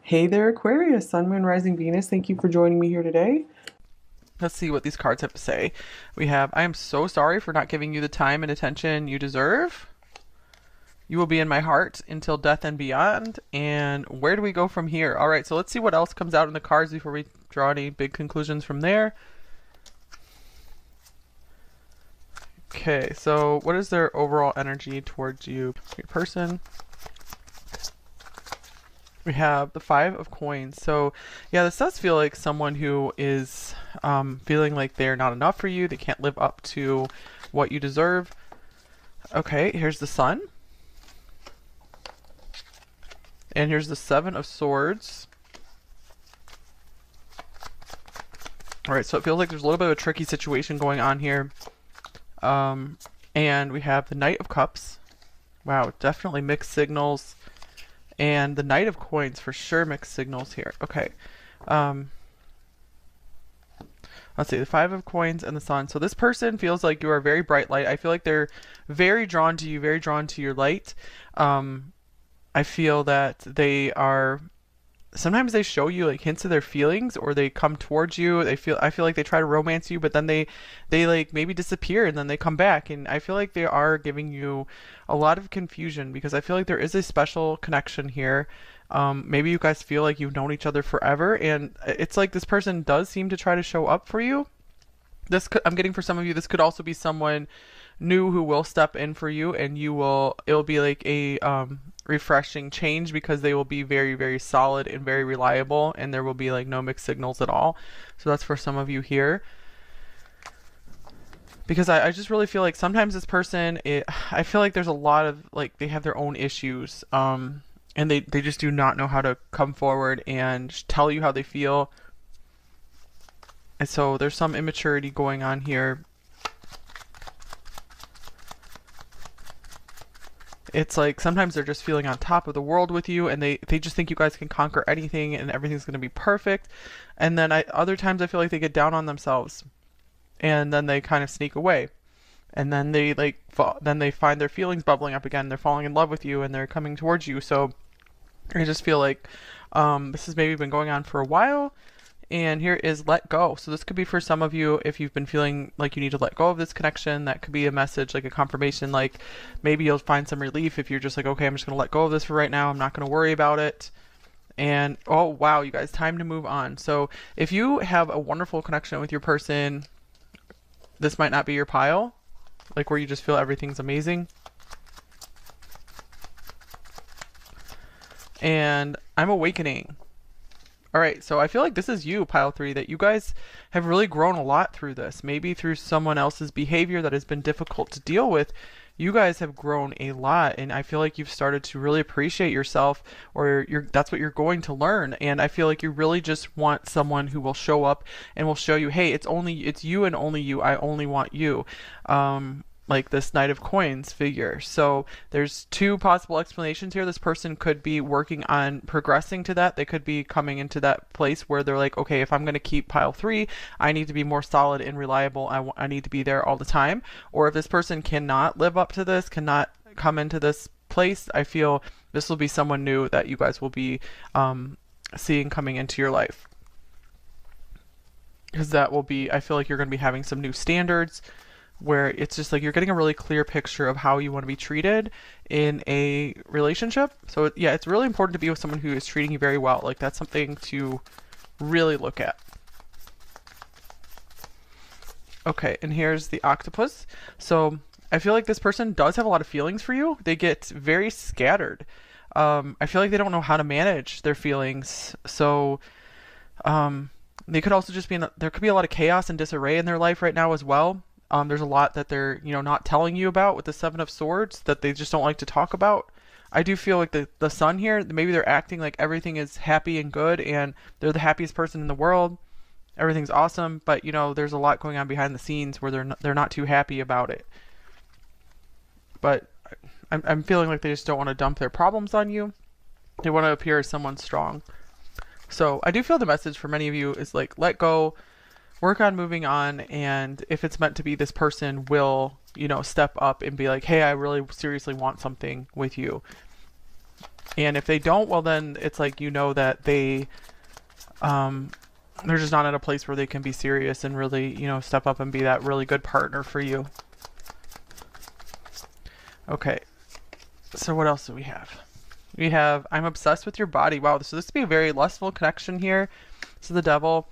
Hey there, Aquarius, Sun, Moon, Rising, Venus. Thank you for joining me here today. Let's see what these cards have to say. We have, I am so sorry for not giving you the time and attention you deserve. You will be in my heart until death and beyond. And where do we go from here? All right, so let's see what else comes out in the cards before we draw any big conclusions from there. Okay, so what is their overall energy towards you, your person? We have the Five of Coins. So yeah, this does feel like someone who is feeling like they're not enough for you. They can't live up to what you deserve. Okay, here's the Sun. And here's the Seven of Swords. All right, so it feels like there's a little bit of a tricky situation going on here. And we have the Knight of Cups. Wow, definitely mixed signals. And the Knight of Coins, for sure mixed signals here. Okay. Let's see, the Five of Coins and the Sun. So this person feels like you are a very bright light. I feel like they're very drawn to you, very drawn to your light. I feel that they are, sometimes they show you like hints of their feelings, or they come towards you. I feel like they try to romance you, but then they like maybe disappear and then they come back. And I feel like they are giving you a lot of confusion, because I feel like there is a special connection here. Maybe you guys feel like you've known each other forever, and it's like this person does seem to try to show up for you. I'm getting for some of you, this could also be someone new who will step in for you, and it'll be like a refreshing change, because they will be very, very solid and very reliable, and there will be like no mixed signals at all. So that's for some of you here. Because I just really feel like sometimes this person, I feel like there's a lot of, like, they have their own issues, and they just do not know how to come forward and tell you how they feel. And so there's some immaturity going on here. It's like sometimes they're just feeling on top of the world with you, and they just think you guys can conquer anything and everything's going to be perfect. And then other times I feel like they get down on themselves, and then they kind of sneak away. And then then they find their feelings bubbling up again. They're falling in love with you and they're coming towards you. So I just feel like this has maybe been going on for a while. And here is let go. So this could be for some of you, if you've been feeling like you need to let go of this connection. That could be a message, like a confirmation. Like maybe you'll find some relief if you're just like, okay, I'm just going to let go of this for right now. I'm not going to worry about it. And oh wow, you guys, time to move on. So if you have a wonderful connection with your person, this might not be your pile, like where you just feel everything's amazing. And I'm awakening. All right, so I feel like this is you, pile three, that you guys have really grown a lot through this. Maybe through someone else's behavior that has been difficult to deal with. You guys have grown a lot, and I feel like you've started to really appreciate yourself, or that's what you're going to learn. And I feel like you really just want someone who will show up and will show you, hey, it's you and only you. I only want you. Like this Knight of Coins figure. So there's two possible explanations here. This person could be working on progressing to that. They could be coming into that place where they're like, okay, if I'm going to keep pile three, I need to be more solid and reliable. I need to be there all the time. Or if this person cannot live up to this, cannot come into this place, I feel this will be someone new that you guys will be seeing coming into your life. Because that will be, I feel like you're going to be having some new standards, where it's just like you're getting a really clear picture of how you want to be treated in a relationship. So yeah, it's really important to be with someone who is treating you very well. Like that's something to really look at. Okay, and here's the octopus. So I feel like this person does have a lot of feelings for you. They get very scattered. I feel like they don't know how to manage their feelings. So they could also just be there could be a lot of chaos and disarray in their life right now as well. There's a lot that they're, not telling you about with the Seven of Swords that they just don't like to talk about. I do feel like the Sun here, maybe they're acting like everything is happy and good and they're the happiest person in the world. Everything's awesome, but there's a lot going on behind the scenes where they're not too happy about it. But I'm feeling like they just don't want to dump their problems on you. They want to appear as someone strong. So I do feel the message for many of you is like, let go, work on moving on, and if it's meant to be, this person will, step up and be like, hey, I really seriously want something with you. And if they don't, well then it's like, you know, that they're just not at a place where they can be serious and really, you know, step up and be that really good partner for you. Okay, so what else do we have? We have, I'm obsessed with your body. Wow, so this would be a very lustful connection here. So the devil,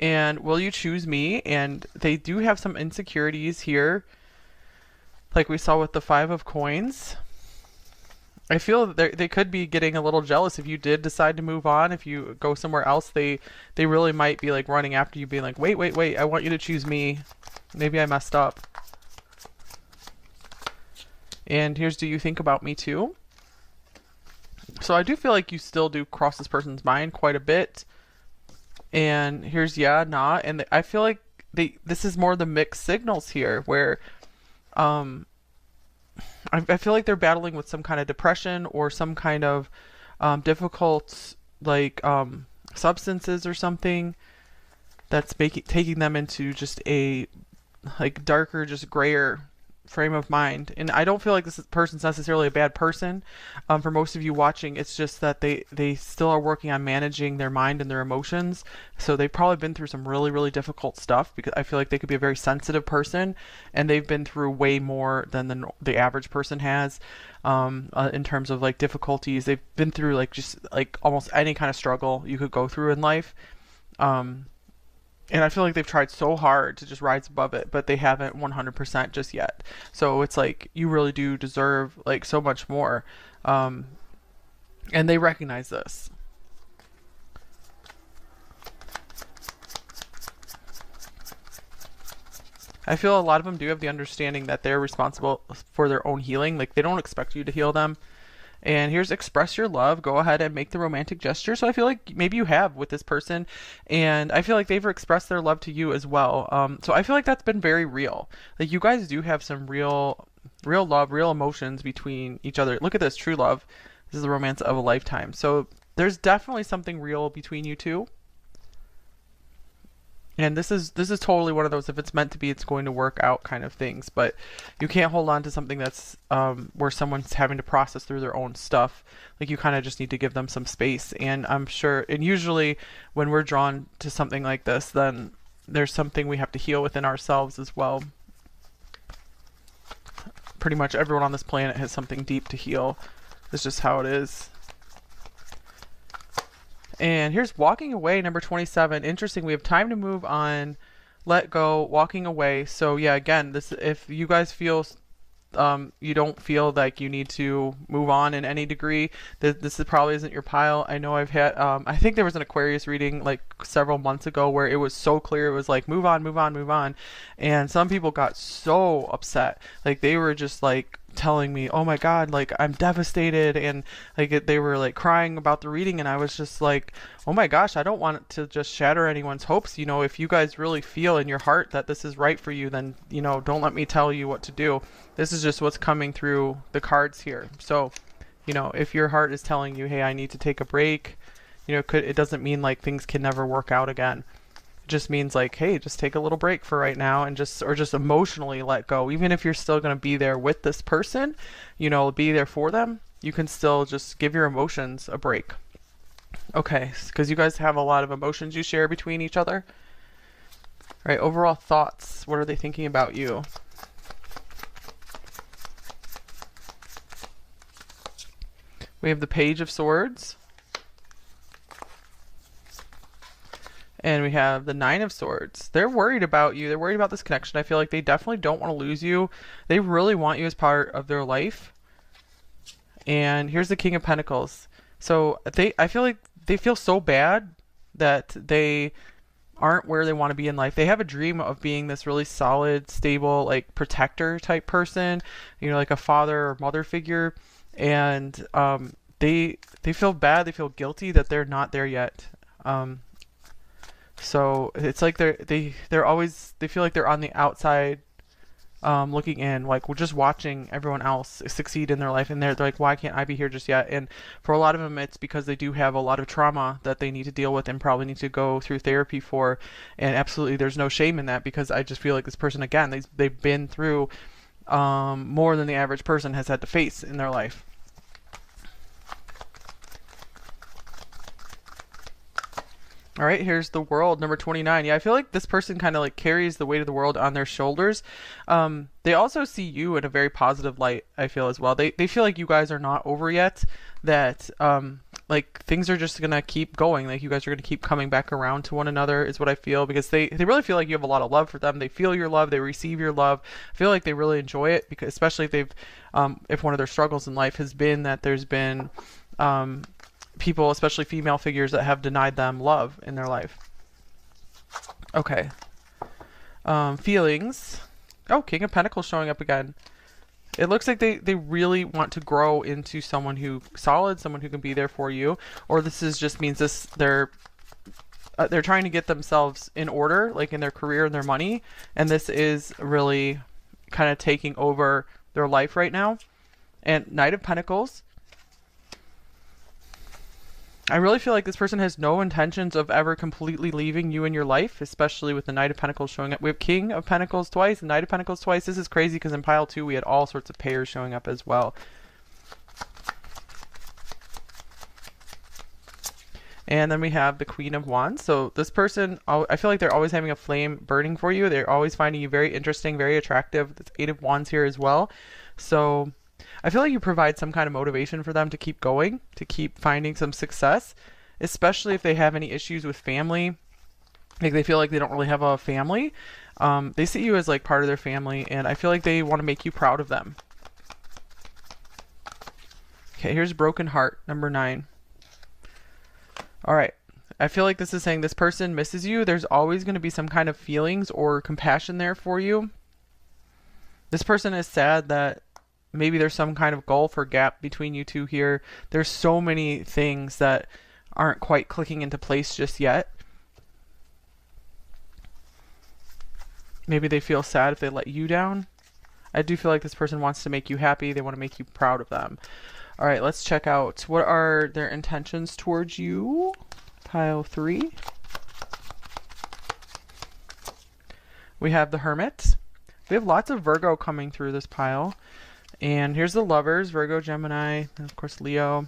and will you choose me? And they do have some insecurities here, like we saw with the 5 of coins. I feel that they could be getting a little jealous if you did decide to move on. If you go somewhere else, they really might be like running after you, being like, wait, wait, wait, I want you to choose me. Maybe I messed up. And here's, do you think about me too? So I do feel like you still do cross this person's mind quite a bit. And here's yeah, nah. And I feel like this is more the mixed signals here, where I feel like they're battling with some kind of depression or some kind of difficult, like substances or something that's taking them into just a like darker, just grayer frame of mind. And I don't feel like this person's necessarily a bad person. For most of you watching, it's just that they still are working on managing their mind and their emotions. So they've probably been through some really, really difficult stuff, because I feel like they could be a very sensitive person, and they've been through way more than the average person has in terms of like difficulties. They've been through like just like almost any kind of struggle you could go through in life. And I feel like they've tried so hard to just rise above it, but they haven't 100% just yet. So it's like, you really do deserve like so much more. And they recognize this. I feel a lot of them do have the understanding that they're responsible for their own healing. Like, they don't expect you to heal them. And here's express your love. Go ahead and make the romantic gesture. So I feel like maybe you have with this person, and I feel like they've expressed their love to you as well. So I feel like that's been very real. Like, you guys do have some real love, real emotions between each other. Look at this, true love. This is the romance of a lifetime. So there's definitely something real between you two. And this is totally one of those, if it's meant to be, it's going to work out kind of things. But you can't hold on to something that's where someone's having to process through their own stuff. Like, you kind of just need to give them some space. And I'm sure, and usually when we're drawn to something like this, then there's something we have to heal within ourselves as well. Pretty much everyone on this planet has something deep to heal. It's just how it is. And here's walking away, number 27. Interesting. We have time to move on, let go, walking away. So yeah, again, this, if you guys feel you don't feel like you need to move on in any degree, this probably isn't your pile. I know I've had I think there was an Aquarius reading like several months ago where it was so clear, it was like move on, move on, move on, and some people got so upset. Like, they were just like telling me, oh my god, like, I'm devastated, and like they were like crying about the reading, and I was just like, oh my gosh, I don't want it to just shatter anyone's hopes. You know, if you guys really feel in your heart that this is right for you, then, you know, don't let me tell you what to do. This is just what's coming through the cards here. So, you know, if your heart is telling you, hey, I need to take a break, you know, it doesn't mean like things can never work out again. Just means like, hey, just take a little break for right now, and just emotionally let go. Even if you're still going to be there with this person, you know, be there for them, you can still just give your emotions a break. Okay, because you guys have a lot of emotions you share between each other. All right, overall thoughts. What are they thinking about you? We have the Page of Swords. And we have the 9 of Swords. They're worried about you. They're worried about this connection. I feel like they definitely don't want to lose you. They really want you as part of their life. And here's the King of Pentacles. So I feel like they feel so bad that they aren't where they want to be in life. They have a dream of being this really solid, stable, like protector type person, you know, like a father or mother figure. And they feel bad. They feel guilty that they're not there yet. So it's like they feel like they're on the outside, looking in, like we're just watching everyone else succeed in their life, and they're like, why can't I be here just yet? And for a lot of them, it's because they do have a lot of trauma that they need to deal with and probably need to go through therapy for. And absolutely, there's no shame in that, because I just feel like this person, again, they've been through more than the average person has had to face in their life. All right, here's the world, number 29. Yeah, I feel like this person kind of like carries the weight of the world on their shoulders. They also see you in a very positive light, I feel as well. They feel like you guys are not over yet, that like things are just gonna keep going. Like you guys are gonna keep coming back around to one another is what I feel, because they really feel like you have a lot of love for them. They feel your love, they receive your love. I feel like they really enjoy it, because especially if they've if one of their struggles in life has been that there's been people, especially female figures, that have denied them love in their life. Okay. Feelings. Oh, King of Pentacles showing up again. It looks like they really want to grow into someone who solid, someone who can be there for you. Or this is just means this they're trying to get themselves in order, like in their career and their money. And this is really kind of taking over their life right now. And Knight of Pentacles. I really feel like this person has no intentions of ever completely leaving you in your life, especially with the Knight of Pentacles showing up. We have King of Pentacles twice and Knight of Pentacles twice. This is crazy because in pile 2 we had all sorts of pairs showing up as well. And then we have the Queen of Wands. So this person, I feel like they're always having a flame burning for you. They're always finding you very interesting, very attractive. There's 8 of Wands here as well. So I feel like you provide some kind of motivation for them to keep going, to keep finding some success, especially if they have any issues with family. Like they feel like they don't really have a family. They see you as like part of their family, and I feel like they want to make you proud of them. Okay, here's Broken Heart, number 9. All right. I feel like this is saying this person misses you. There's always going to be some kind of feelings or compassion there for you. This person is sad that maybe there's some kind of gulf or gap between you two here. There's so many things that aren't quite clicking into place just yet. Maybe they feel sad if they let you down. I do feel like this person wants to make you happy. They want to make you proud of them. All right, let's check out what are their intentions towards you. Pile 3. We have the Hermit. We have lots of Virgo coming through this pile. And here's the Lovers, Virgo, Gemini, and of course Leo.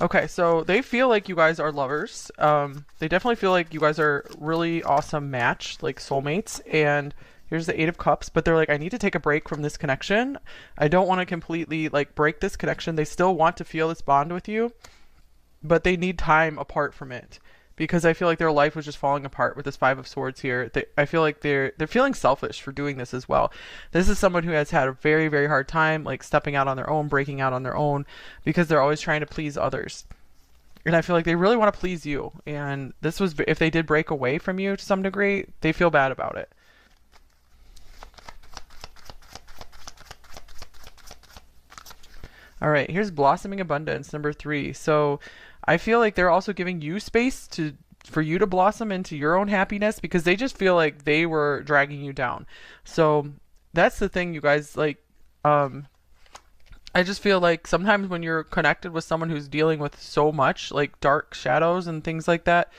Okay, so they feel like you guys are lovers. They definitely feel like you guys are really awesome match, like soulmates. And here's the 8 of Cups, but they're like, I need to take a break from this connection. I don't want to completely like break this connection. They still want to feel this bond with you, but they need time apart from it, because I feel like their life was just falling apart with this 5 of Swords here. I feel like they're feeling selfish for doing this as well. This is someone who has had a very, very hard time like stepping out on their own, breaking out on their own, because they're always trying to please others. And I feel like they really want to please you. And this was, if they did break away from you to some degree, they feel bad about it. All right, here's Blossoming Abundance, number 3. So I feel like they're also giving you space for you to blossom into your own happiness, because they just feel like they were dragging you down. So that's the thing, you guys. Like, I just feel like sometimes when you're connected with someone who's dealing with so much, like dark shadows and things like that,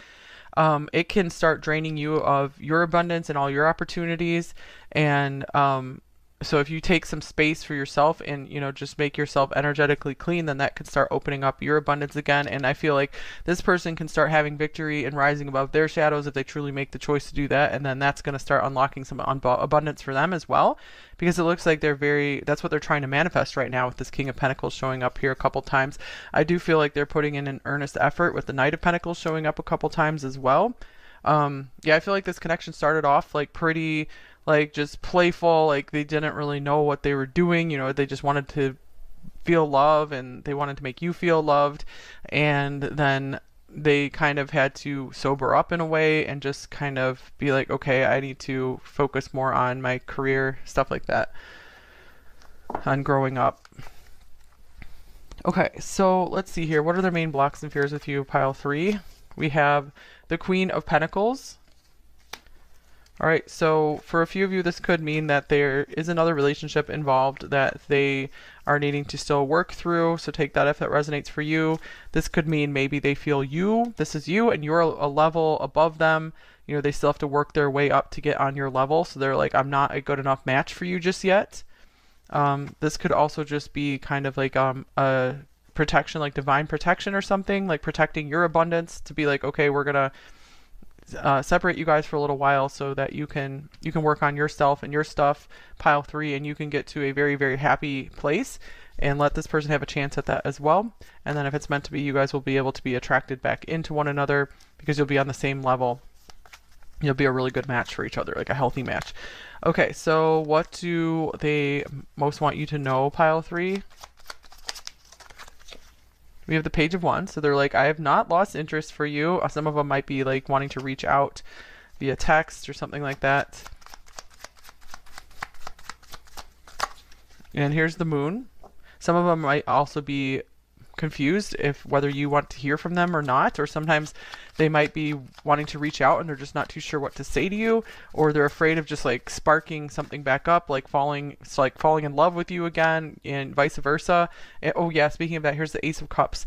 it can start draining you of your abundance and all your opportunities. And so if you take some space for yourself and, you know, just make yourself energetically clean, then that could start opening up your abundance again. And I feel like this person can start having victory and rising above their shadows if they truly make the choice to do that. And then that's going to start unlocking some abundance for them as well, because it looks like that's what they're trying to manifest right now with this King of Pentacles showing up here a couple times. I do feel like they're putting in an earnest effort with the Knight of Pentacles showing up a couple times as well. Yeah, I feel like this connection started off like pretty like just playful, like they didn't really know what they were doing, you know, they just wanted to feel love and they wanted to make you feel loved, and then they kind of had to sober up in a way and just kind of be like, okay, I need to focus more on my career, stuff like that, on growing up. Okay, so let's see here, what are their main blocks and fears with you, pile 3? We have the Queen of Pentacles. All right, so for a few of you, this could mean that there is another relationship involved that they are needing to still work through. So take that if that resonates for you. This could mean maybe they feel this is you, and you're a level above them. You know, they still have to work their way up to get on your level. So they're like, I'm not a good enough match for you just yet. This could also just be kind of like a protection, like divine protection or something, like protecting your abundance, to be like, okay, we're gonna separate you guys for a little while so that you can work on yourself and your stuff, pile 3, and you can get to a very, very happy place, and let this person have a chance at that as well. And then if it's meant to be, you guys will be able to be attracted back into one another because you'll be on the same level. You'll be a really good match for each other, like a healthy match. Okay, so what do they most want you to know, pile 3? We have the Page of Wands. So they're like, I have not lost interest for you. Some of them might be like wanting to reach out via text or something like that. And here's the Moon. Some of them might also be confused if whether you want to hear from them or not, or sometimes they might be wanting to reach out and they're just not too sure what to say to you, or they're afraid of just like sparking something back up, like falling in love with you again, and vice versa. And, oh yeah, speaking of that, here's the Ace of Cups.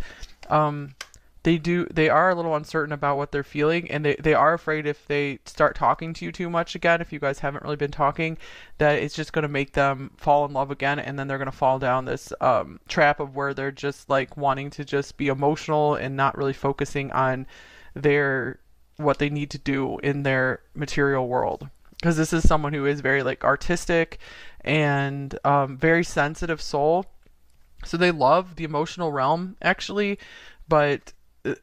They are a little uncertain about what they're feeling, and they are afraid if they start talking to you too much again, if you guys haven't really been talking, that it's just going to make them fall in love again, and then they're going to fall down this trap of where they're just like wanting to just be emotional and not really focusing on what they need to do in their material world. Because this is someone who is very like artistic and very sensitive soul, so they love the emotional realm actually, but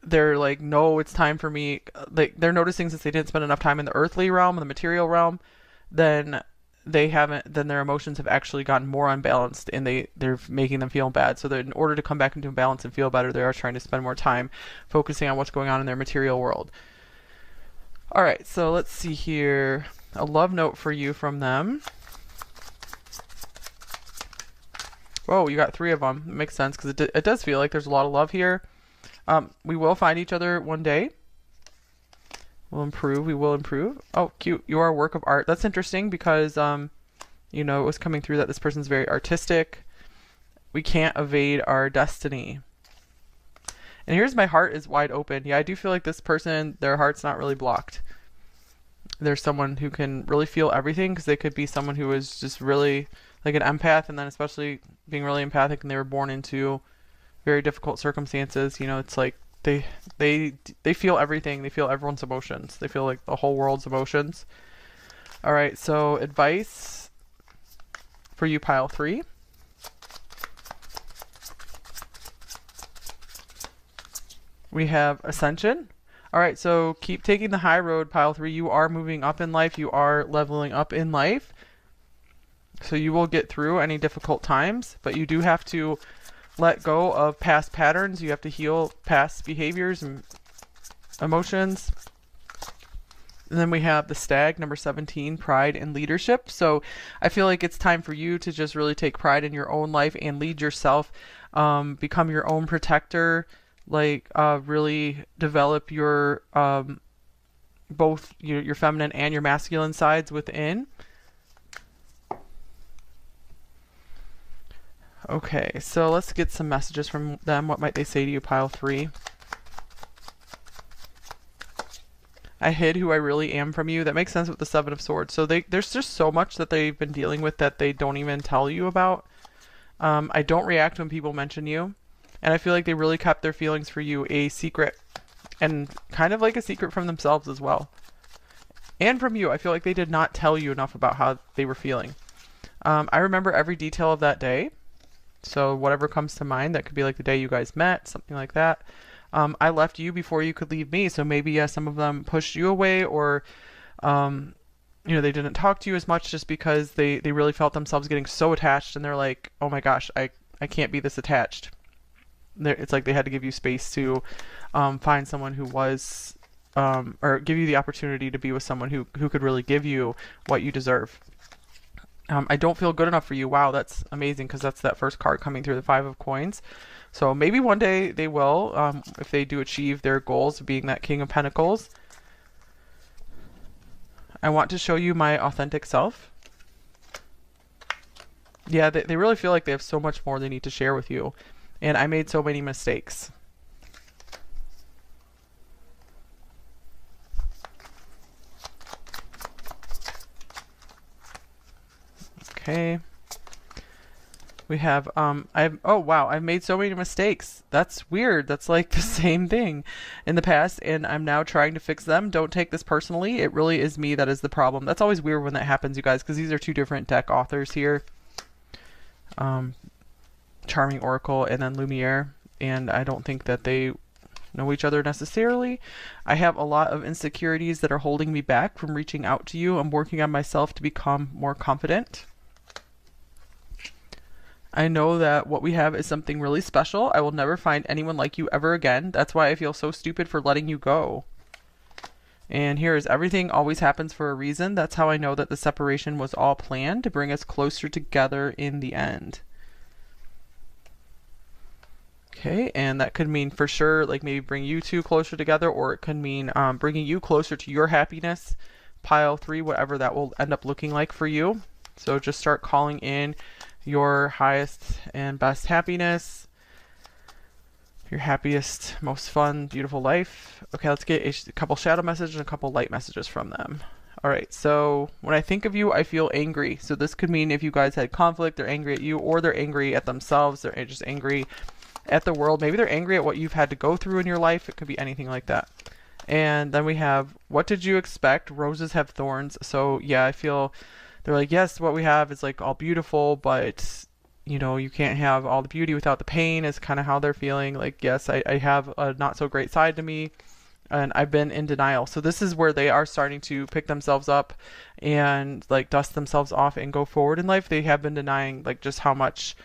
they're like, no, it's time for me. Like, they're noticing since they didn't spend enough time in the earthly realm, in the material realm, then their emotions have actually gotten more unbalanced, and they're making them feel bad. So that in order to come back into balance and feel better, they are trying to spend more time focusing on what's going on in their material world. All right, so let's see here. A love note for you from them. Whoa, you got 3 of them. It makes sense because it does feel like there's a lot of love here. We will find each other one day. We'll improve. We will improve. Oh, cute. You are a work of art. That's interesting because, you know, it was coming through that this person's very artistic. We can't evade our destiny. And here's my heart is wide open. Yeah, I do feel like this person, their heart's not really blocked. There's someone who can really feel everything, because they could be someone who is just really like an empath, and then especially being really empathic, and they were born into very difficult circumstances. You know, it's like they feel everything. They feel everyone's emotions. They feel like the whole world's emotions. All right, so advice for you, pile 3. We have Ascension. All right, so keep taking the high road, pile 3. You are moving up in life. You are leveling up in life. So you will get through any difficult times, but you do have to let go of past patterns. You have to heal past behaviors and emotions. And then we have the Stag, number 17, pride and leadership. So I feel like it's time for you to just really take pride in your own life and lead yourself, become your own protector, like really develop your both your feminine and your masculine sides within. Okay, so let's get some messages from them. What might they say to you, pile 3? I hid who I really am from you. That makes sense with the 7 of Swords. So there's just so much that they've been dealing with that they don't even tell you about. I don't react when people mention you. And I feel like they really kept their feelings for you a secret. And kind of like a secret from themselves as well. And from you. I feel like they did not tell you enough about how they were feeling. I remember every detail of that day. So whatever comes to mind, that could be like the day you guys met, something like that. I left you before you could leave me. So maybe, yeah, some of them pushed you away, or, you know, they didn't talk to you as much just because they really felt themselves getting so attached, and they're like, oh my gosh, I can't be this attached. It's like they had to give you space to find someone who was, or give you the opportunity to be with someone who could really give you what you deserve. I don't feel good enough for you. Wow, that's amazing, because that's that first card coming through, the 5 of Coins. So maybe one day they will, if they do achieve their goals of being that King of Pentacles. I want to show you my authentic self. Yeah, they really feel like they have so much more they need to share with you. And I made so many mistakes. Okay. We have oh wow, I've made so many mistakes. That's weird. That's like the same thing in the past, and I'm now trying to fix them. Don't take this personally. It really is me that is the problem. That's always weird when that happens, you guys, because these are two different deck authors here. Charming Oracle and then Lumiere, and I don't think that they know each other necessarily. I have a lot of insecurities that are holding me back from reaching out to you. I'm working on myself to become more confident. I know that what we have is something really special. I will never find anyone like you ever again. That's why I feel so stupid for letting you go. And here is everything always happens for a reason. That's how I know that the separation was all planned to bring us closer together in the end. Okay, and that could mean for sure, like maybe bring you two closer together, or it could mean bringing you closer to your happiness, pile 3, whatever that will end up looking like for you. So just start calling in your highest and best happiness, your happiest, most fun, beautiful life. Okay, let's get a couple shadow messages and a couple light messages from them. All right, so when I think of you, I feel angry. So this could mean if you guys had conflict, they're angry at you, or they're angry at themselves, they're just angry at the world. Maybe they're angry at what you've had to go through in your life. It could be anything like that. And then we have, what did you expect? Roses have thorns. So yeah, I feel they're like, yes, what we have is like all beautiful, but you know, you can't have all the beauty without the pain, is kind of how they're feeling. Like, yes, I have a not so great side to me, and I've been in denial. So this is where they are starting to pick themselves up and like dust themselves off and go forward in life. They have been denying like just how much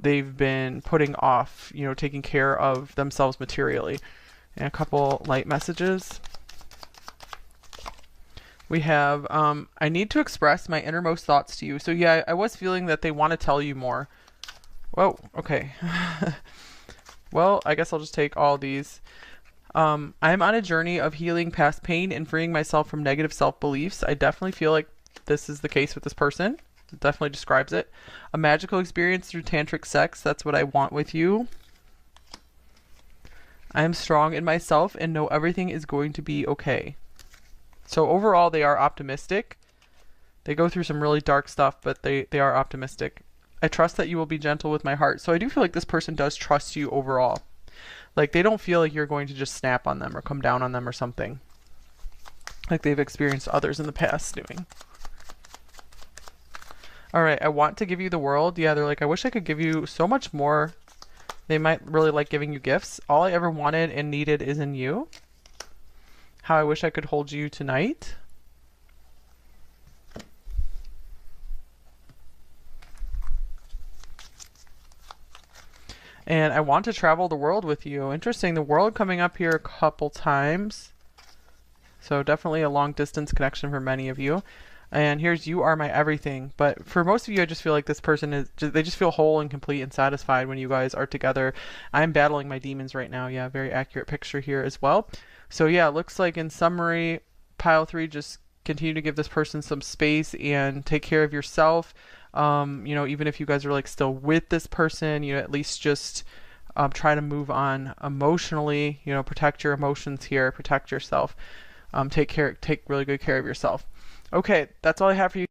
they've been putting off, you know, taking care of themselves materially. And a couple light messages. We have, I need to express my innermost thoughts to you. So yeah, I was feeling that they want to tell you more. Whoa, okay. Well, I guess I'll just take all these. I'm on a journey of healing past pain and freeing myself from negative self-beliefs. I definitely feel like this is the case with this person. It definitely describes it. A magical experience through tantric sex. That's what I want with you. I am strong in myself and know everything is going to be okay. So overall, they are optimistic. They go through some really dark stuff, but they are optimistic. I trust that you will be gentle with my heart. So I do feel like this person does trust you overall. Like they don't feel like you're going to just snap on them or come down on them or something, like they've experienced others in the past doing. All right, I want to give you the world. Yeah, they're like, I wish I could give you so much more. They might really like giving you gifts. All I ever wanted and needed is in you. How I wish I could hold you tonight. And I want to travel the world with you. Interesting, the world coming up here a couple times. So definitely a long distance connection for many of you. And here's, you are my everything. But for most of you, I just feel like this person is, they just feel whole and complete and satisfied when you guys are together. I'm battling my demons right now. Yeah, very accurate picture here as well. So yeah, it looks like in summary, pile 3, just continue to give this person some space and take care of yourself. You know, even if you guys are like still with this person, you know, at least just try to move on emotionally, you know, protect your emotions here, protect yourself, take really good care of yourself. Okay, that's all I have for you.